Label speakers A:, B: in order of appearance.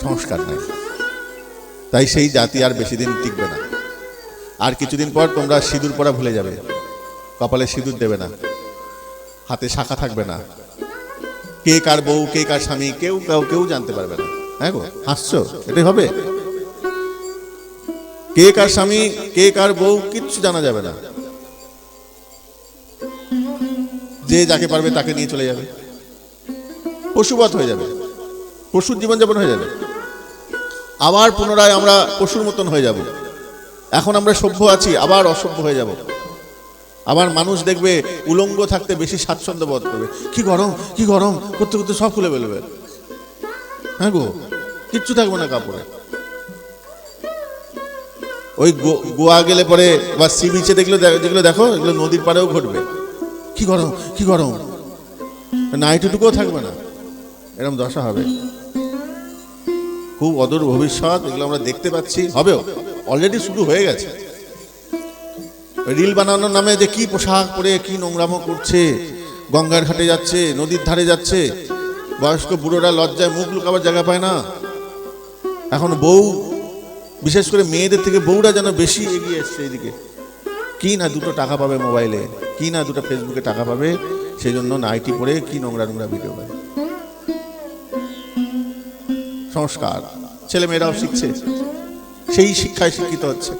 A: সংস্কার নাই, তাই সেই জাতি আর বেশি দিন টিকবে না। আর কিছুদিন পর তোমরা সিঁদুর পরা ভুলে যাবে, কপালে সিঁদুর দেবে না, হাতে শাখা থাকবে না, কে কার বউ কে কার স্বামী কেউ কেউ জানতে পারবে না। হ্যাঁ গো, হাসছো? এটাই হবে। কে কার স্বামী কে কার বউ কিচ্ছু জানা যাবে না। যে যাকে পারবে তাকে নিয়ে চলে যাবে, পশুবৎ হয়ে যাবে, পশুর জীবনযাপন হয়ে যাবে। আবার পুনরায় আমরা পশুর মতন হয়ে যাব। এখন আমরা সভ্য আছি, আবার অসভ্য হয়ে যাব। আবার মানুষ দেখবে উলঙ্গ থাকতে বেশি স্বাচ্ছন্দ্য বোধ করবে। কি গরম কি গরম করতে করতে সব খুলে ফেলবে। হ্যাঁ গো, কিচ্ছু থাকবে না কাপড়ে। ওই গোয়া গেলে পরে বা সি বিচে যেগুলো দেখো, এগুলো নদীর পাড়েও ঘটবে। কি গরম কি গরম, নাইটুকুও থাকবে না, এরকম দশা হবে। খুব অদূর ভবিষ্যৎ এগুলো আমরা দেখতে পাচ্ছি, হবেও, অলরেডি শুরু হয়ে গেছে। রিল বানানোর নামে যে কি পোশাক পরে কি নোংরামো করছে, গঙ্গার ঘাটে যাচ্ছে, নদীর ধারে যাচ্ছে, বয়স্ক বুড়োরা লজ্জায় মুখ লুকাবার জায়গা পায় না। এখন বউ, বিশেষ করে মেয়েদের থেকে বউরা যেন বেশি এগিয়ে এসছে এইদিকে। কি না দুটো টাকা পাবে মোবাইলে, কি না দুটো ফেসবুকে টাকা পাবে, সেই জন্য নাইটি পরে কি নোংরা নোংরা ভিডিও করে। সংস্কার ছেলে মেয়েরাও শিখছে, সেই শিক্ষায় শিক্ষিত হচ্ছে।